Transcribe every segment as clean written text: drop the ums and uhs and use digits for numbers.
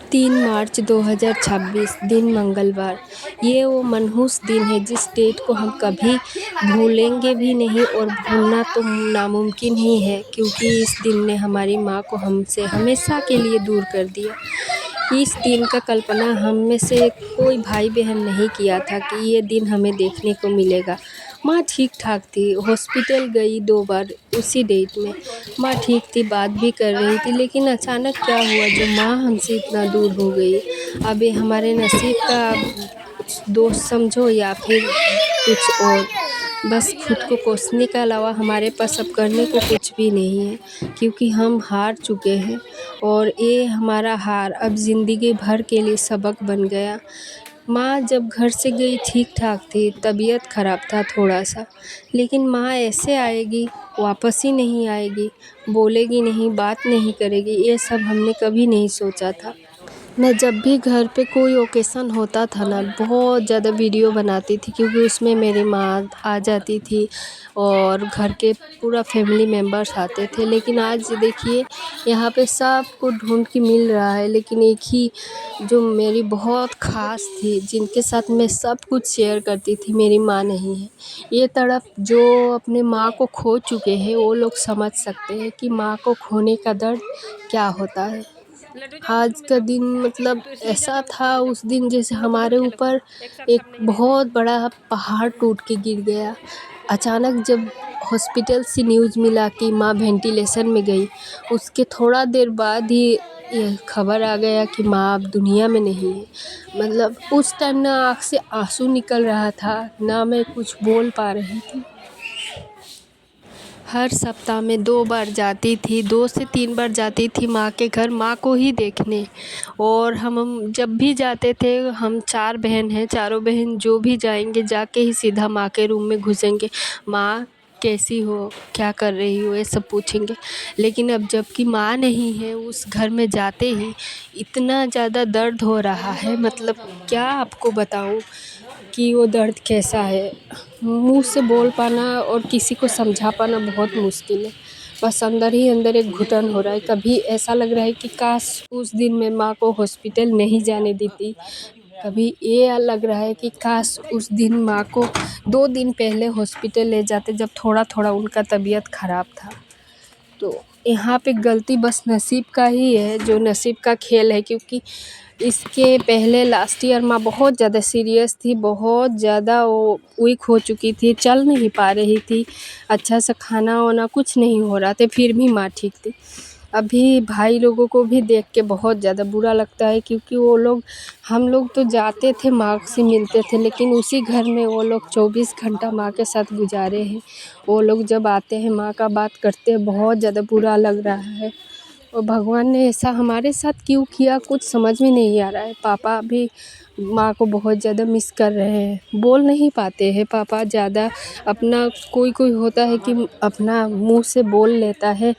3 मार्च 2026 दिन मंगलवार। ये वो मनहूस दिन है जिस डेट को हम कभी भूलेंगे भी नहीं और भूलना तो नामुमकिन ही है, क्योंकि इस दिन ने हमारी माँ को हमसे हमेशा के लिए दूर कर दिया। इस दिन का कल्पना हम में से कोई भाई बहन नहीं किया था कि ये दिन हमें देखने को मिलेगा। माँ ठीक ठाक थी, हॉस्पिटल गई 2 बार उसी डेट में। माँ ठीक थी, बात भी कर रही थी, लेकिन अचानक क्या हुआ जो माँ हमसे इतना दूर हो गई। अब ये हमारे नसीब का दोष समझो या फिर कुछ और। बस खुद को कोसने के अलावा हमारे पास अब करने को कुछ भी नहीं है, क्योंकि हम हार चुके हैं और ये हमारा हार अब ज़िंदगी भर के लिए सबक बन गया। माँ जब घर से गई ठीक ठाक थी, तबीयत ख़राब था थोड़ा सा, लेकिन माँ ऐसे आएगी, वापस ही नहीं आएगी, बोलेगी नहीं, बात नहीं करेगी, ये सब हमने कभी नहीं सोचा था। मैं जब भी घर पे कोई ओकेज़न होता था ना, बहुत ज़्यादा वीडियो बनाती थी, क्योंकि उसमें मेरी माँ आ जाती थी और घर के पूरा फैमिली मेम्बर्स आते थे। लेकिन आज देखिए यहाँ पे सबको ढूंढ के मिल रहा है, लेकिन एक ही जो मेरी बहुत ख़ास थी, जिनके साथ मैं सब कुछ शेयर करती थी, मेरी माँ नहीं है। ये तड़प जो अपने माँ को खो चुके हैं वो लोग समझ सकते हैं कि माँ को खोने का दर्द क्या होता है। आज का दिन मतलब ऐसा था उस दिन, जैसे हमारे ऊपर एक बहुत बड़ा पहाड़ टूट के गिर गया। अचानक जब हॉस्पिटल से न्यूज़ मिला कि माँ वेंटिलेशन में गई, उसके थोड़ा देर बाद ही ये खबर आ गया कि माँ अब दुनिया में नहीं है। मतलब उस टाइम ना आँख से आंसू निकल रहा था, ना मैं कुछ बोल पा रही थी। हर सप्ताह में 2 बार जाती थी, 2 से 3 बार जाती थी माँ के घर, माँ को ही देखने। और हम जब भी जाते थे, हम 4 बहन हैं, चारों बहन जो भी जाएंगे जाके ही सीधा माँ के रूम में घुसेंगे। माँ कैसी हो, क्या कर रही हो, ये सब पूछेंगे। लेकिन अब जबकि माँ नहीं है, उस घर में जाते ही इतना ज़्यादा दर्द हो रहा है, मतलब क्या आपको बताऊँ कि वो दर्द कैसा है। मुंह से बोल पाना और किसी को समझा पाना बहुत मुश्किल है। बस अंदर ही अंदर एक घुटन हो रहा है। कभी ऐसा लग रहा है कि काश उस दिन मैं माँ को हॉस्पिटल नहीं जाने देती। कभी ये लग रहा है कि काश उस दिन माँ को 2 दिन पहले हॉस्पिटल ले जाते, जब थोड़ा थोड़ा उनका तबीयत ख़राब था। तो यहाँ पे गलती बस नसीब का ही है, जो नसीब का खेल है, क्योंकि इसके पहले लास्ट ईयर माँ बहुत ज़्यादा सीरियस थी, बहुत ज़्यादा वो वीक हो चुकी थी, चल नहीं पा रही थी, अच्छा सा खाना वाना कुछ नहीं हो रहा था, फिर भी माँ ठीक थी। अभी भाई लोगों को भी देख के बहुत ज़्यादा बुरा लगता है, क्योंकि वो लोग, हम लोग तो जाते थे माँ से मिलते थे, लेकिन उसी घर में वो लोग 24 घंटा माँ के साथ गुजारे हैं। वो लोग जब आते हैं माँ का बात करते हैं, बहुत ज़्यादा बुरा लग रहा है। और भगवान ने ऐसा हमारे साथ क्यों किया, कुछ समझ में नहीं आ रहा है। पापा भी माँ को बहुत ज़्यादा मिस कर रहे हैं, बोल नहीं पाते हैं पापा ज़्यादा। अपना कोई कोई होता है कि अपना मुंह से बोल लेता है,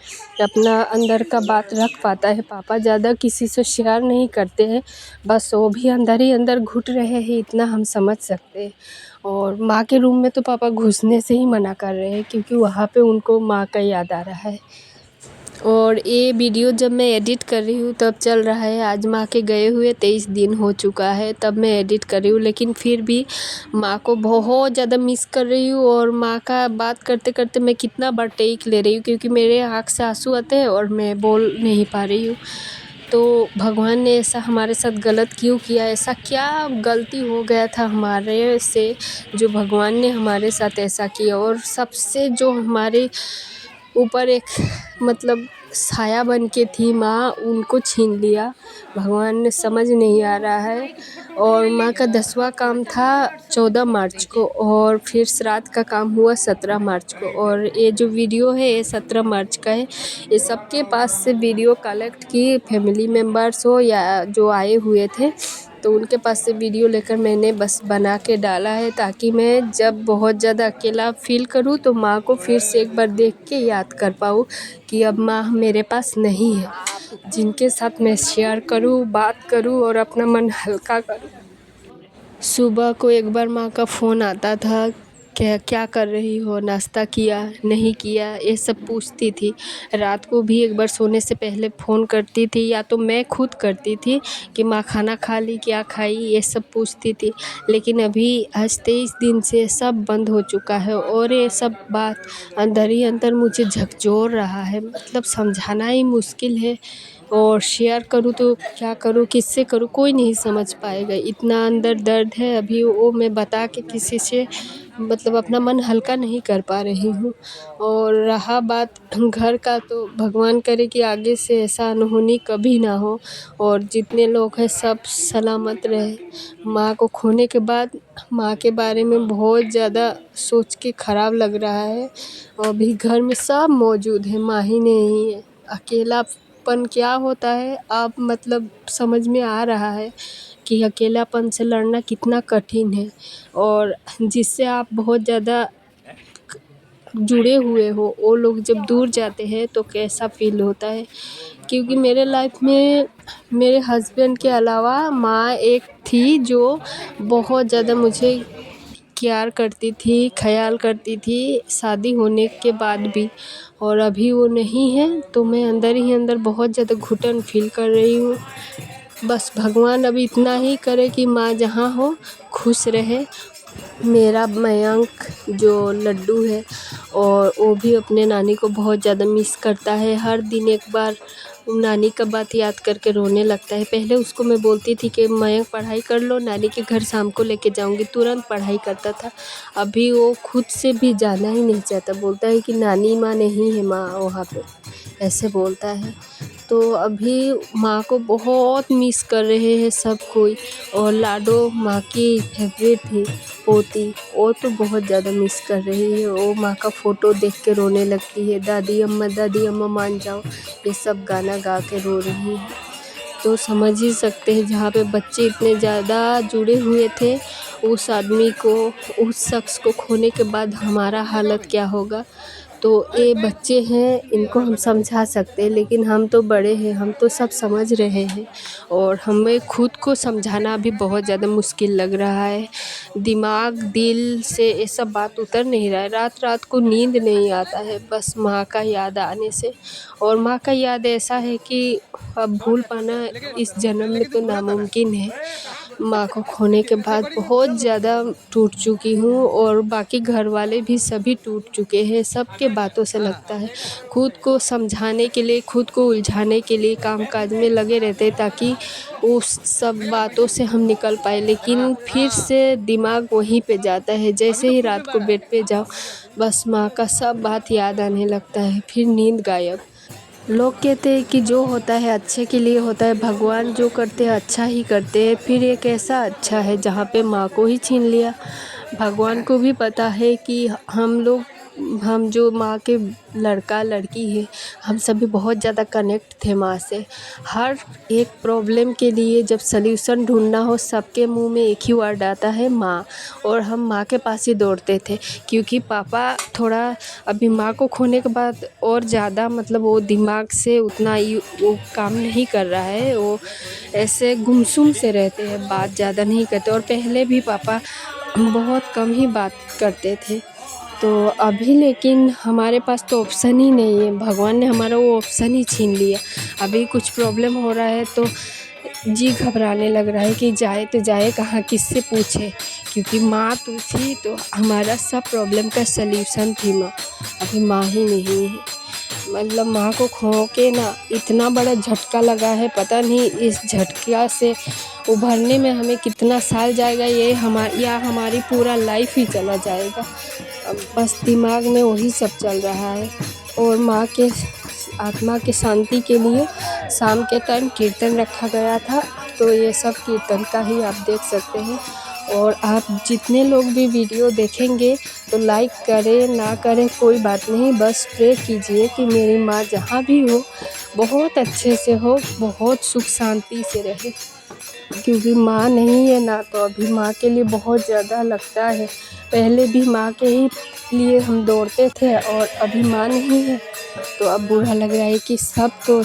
अपना अंदर का बात रख पाता है। पापा ज़्यादा किसी से शेयर नहीं करते हैं, बस वो भी अंदर ही अंदर घुट रहे हैं, इतना हम समझ सकते हैं। और माँ के रूम में तो पापा घुसने से ही मना कर रहे हैं, क्योंकि वहाँ पे उनको माँ का याद आ रहा है। और ये वीडियो जब मैं एडिट कर रही हूँ तब चल रहा है, आज माँ के गए हुए 23 दिन हो चुका है, तब मैं एडिट कर रही हूँ। लेकिन फिर भी माँ को बहुत ज़्यादा मिस कर रही हूँ। और माँ का बात करते करते मैं कितना बार टेक ले रही हूँ, क्योंकि मेरे आँख से आंसू आते हैं और मैं बोल नहीं पा रही हूँ। तो भगवान ने ऐसा हमारे साथ गलत क्यों किया, ऐसा क्या गलती हो गया था हमारे से जो भगवान ने हमारे साथ ऐसा किया। और सबसे जो हमारे ऊपर एक मतलब साया बन के थी माँ, उनको छीन लिया। भगवान ने समझ नहीं आ रहा है। और माँ का 10वां काम था 14 मार्च को, और फिर श्राद्ध का काम हुआ 17 मार्च को। और ये जो वीडियो है ये 17 मार्च का है। ये सबके पास से वीडियो कलेक्ट की, फैमिली मेम्बर्स हो या जो आए हुए थे, तो उनके पास से वीडियो लेकर मैंने बस बना के डाला है, ताकि मैं जब बहुत ज़्यादा अकेला फील करूँ तो माँ को फिर से एक बार देख के याद कर पाऊँ कि अब माँ मेरे पास नहीं है, जिनके साथ मैं शेयर करूँ, बात करूँ और अपना मन हल्का करूँ। सुबह को एक बार माँ का फ़ोन आता था क्या क्या कर रही हो, नाश्ता किया नहीं किया, ये सब पूछती थी। रात को भी एक बार सोने से पहले फ़ोन करती थी, या तो मैं खुद करती थी कि माँ खाना खा ली, क्या खाई, ये सब पूछती थी। लेकिन अभी आज 23 दिन से सब बंद हो चुका है और ये सब बात अंदर ही अंदर मुझे झकझोर रहा है। मतलब समझाना ही मुश्किल है, और शेयर करूँ तो क्या करूँ, किससे करूँ, कोई नहीं समझ पाएगा। इतना अंदर दर्द है, अभी वो मैं बता के किसी से मतलब अपना मन हल्का नहीं कर पा रही हूँ। और रहा बात घर का, तो भगवान करे कि आगे से ऐसा अनहोनी कभी ना हो और जितने लोग हैं सब सलामत रहे। माँ को खोने के बाद माँ के बारे में बहुत ज़्यादा सोच के ख़राब लग रहा है। और अभी घर में सब मौजूद है, माँ ही नहीं है। अकेलापन क्या होता है अब मतलब समझ में आ रहा है कि अकेलापन से लड़ना कितना कठिन है, और जिससे आप बहुत ज़्यादा जुड़े हुए हो वो लोग जब दूर जाते हैं तो कैसा फ़ील होता है। क्योंकि मेरे लाइफ में मेरे हस्बैंड के अलावा माँ एक थी जो बहुत ज़्यादा मुझे केयर करती थी, ख़याल करती थी, शादी होने के बाद भी। और अभी वो नहीं है तो मैं अंदर ही अंदर बहुत ज़्यादा घुटन फ़ील कर रही हूँ। बस भगवान अभी इतना ही करे कि माँ जहाँ हो खुश रहे। मेरा मयंक जो लड्डू है, और वो भी अपने नानी को बहुत ज़्यादा मिस करता है। हर दिन एक बार नानी का बात याद करके रोने लगता है। पहले उसको मैं बोलती थी कि मयंक पढ़ाई कर लो, नानी के घर शाम को लेके जाऊंगी, तुरंत पढ़ाई करता था। अभी वो खुद से भी जाना ही नहीं चाहता, बोलता है कि नानी माँ नहीं है माँ वहाँ पे, ऐसे बोलता है। तो अभी माँ को बहुत मिस कर रहे हैं सब कोई। और लाडो माँ की फेवरेट थी पोती, वो तो बहुत ज़्यादा मिस कर रही है। वो माँ का फ़ोटो देख के रोने लगती है, दादी अम्मा मान जाओ, ये सब गाना गा के रो रही है। तो समझ ही सकते हैं जहाँ पे बच्चे इतने ज़्यादा जुड़े हुए थे, उस आदमी को, उस शख्स को खोने के बाद हमारा हालत क्या होगा। तो ये बच्चे हैं, इनको हम समझा सकते हैं, लेकिन हम तो बड़े हैं, हम तो सब समझ रहे हैं। और हमें खुद को समझाना भी बहुत ज़्यादा मुश्किल लग रहा है। दिमाग दिल से ये सब बात उतर नहीं रहा है, रात रात को नींद नहीं आता है बस माँ का याद आने से। और माँ का याद ऐसा है कि अब भूल पाना इस जन्म में तो नामुमकिन है। माँ को खोने के बाद बहुत ज़्यादा टूट चुकी हूँ, और बाकी घर वाले भी सभी टूट चुके हैं। सबके बातों से लगता है, खुद को समझाने के लिए, खुद को उलझाने के लिए काम-काज में लगे रहते हैं ताकि उस सब बातों से हम निकल पाएँ, लेकिन फिर से दिमाग वहीं पे जाता है। जैसे ही रात को बेड पे जाओ, बस माँ का सब बात याद आने लगता है, फिर नींद गायब। लोग कहते हैं कि जो होता है अच्छे के लिए होता है, भगवान जो करते हैं अच्छा ही करते हैं। फिर ये कैसा अच्छा है जहाँ पे माँ को ही छीन लिया। भगवान को भी पता है कि हम जो माँ के लड़का लड़की है, हम सभी बहुत ज़्यादा कनेक्ट थे माँ से। हर एक प्रॉब्लम के लिए जब सल्यूशन ढूंढना हो, सबके मुंह में एक ही वर्ड आता है माँ, और हम माँ के पास ही दौड़ते थे। क्योंकि पापा थोड़ा अभी माँ को खोने के बाद और ज़्यादा मतलब वो दिमाग से उतना वो काम नहीं कर रहा है, वो ऐसे गुमसुम से रहते हैं, बात ज़्यादा नहीं करते। और पहले भी पापा बहुत कम ही बात करते थे। तो अभी लेकिन हमारे पास तो ऑप्शन ही नहीं है, भगवान ने हमारा वो ऑप्शन ही छीन लिया। अभी कुछ प्रॉब्लम हो रहा है तो जी घबराने लग रहा है कि जाए तो जाए कहाँ, किससे पूछे। क्योंकि माँ तो थी तो हमारा सब प्रॉब्लम का सल्यूशन थी माँ। अभी माँ ही नहीं है, मतलब माँ को खो के ना इतना बड़ा झटका लगा है, पता नहीं इस झटका से उभरने में हमें कितना साल जाएगा, ये हमारी पूरा लाइफ ही चला जाएगा। अब बस दिमाग में वही सब चल रहा है। और माँ के आत्मा की शांति के लिए शाम के टाइम कीर्तन रखा गया था, तो ये सब कीर्तन का ही आप देख सकते हैं। और आप जितने लोग भी वीडियो देखेंगे तो लाइक करें ना करें कोई बात नहीं, बस प्रे कीजिए कि मेरी माँ जहाँ भी हो बहुत अच्छे से हो, बहुत सुख शांति से रहे। क्योंकि माँ नहीं है ना, तो अभी माँ के लिए बहुत ज़्यादा लगता है। पहले भी माँ के ही लिए हम दौड़ते थे, और अभी माँ नहीं है तो अब बुरा लग रहा है कि सब तो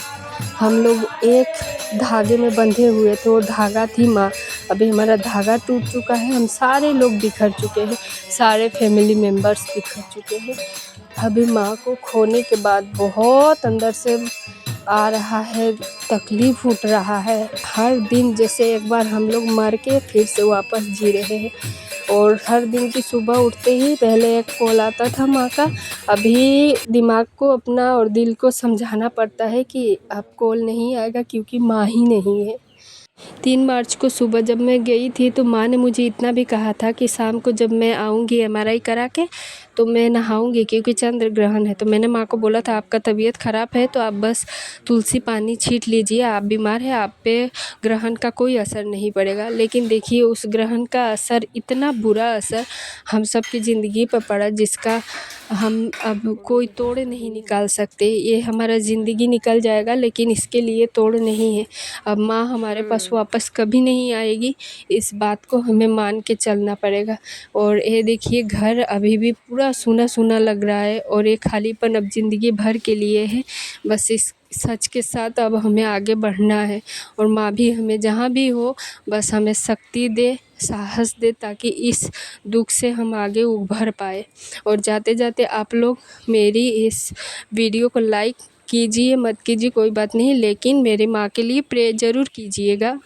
हम लोग एक धागे में बंधे हुए थे, वो धागा थी माँ। अभी हमारा धागा टूट चुका है, हम सारे लोग बिखर चुके हैं, सारे फैमिली मेम्बर्स बिखर चुके हैं। अभी माँ को खोने के बाद बहुत अंदर से आ रहा है, तकलीफ़ उठ रहा है। हर दिन जैसे एक बार हम लोग मर के फिर से वापस जी रहे हैं। और हर दिन की सुबह उठते ही पहले एक कॉल आता था माँ का। अभी दिमाग को अपना और दिल को समझाना पड़ता है कि अब कॉल नहीं आएगा, क्योंकि माँ ही नहीं है। 3 मार्च को सुबह जब मैं गई थी तो माँ ने मुझे इतना भी कहा था कि शाम को जब मैं आऊँगी एमआरआई करा के तो मैं नहाऊँगी, क्योंकि चंद्र ग्रहण है। तो मैंने माँ को बोला था आपका तबीयत ख़राब है तो आप बस तुलसी पानी छींट लीजिए, आप बीमार हैं, आप पे ग्रहण का कोई असर नहीं पड़ेगा। लेकिन देखिए उस ग्रहण का असर, इतना बुरा असर हम सब की ज़िंदगी पर पड़ा जिसका हम अब कोई तोड़ नहीं निकाल सकते। ये हमारा ज़िंदगी निकल जाएगा लेकिन इसके लिए तोड़ नहीं है। अब माँ हमारे पास वापस कभी नहीं आएगी, इस बात को हमें मान के चलना पड़ेगा। और ये देखिए घर अभी भी पूरा सूना सूना लग रहा है और ये खालीपन अब ज़िंदगी भर के लिए है। बस इस सच के साथ अब हमें आगे बढ़ना है और माँ भी हमें जहाँ भी हो बस हमें शक्ति दे, साहस दे, ताकि इस दुख से हम आगे उभर पाए। और जाते जाते आप लोग मेरी इस वीडियो को लाइक कीजिए, मत कीजिए कोई बात नहीं, लेकिन मेरी माँ के लिए प्रे ज़रूर कीजिएगा।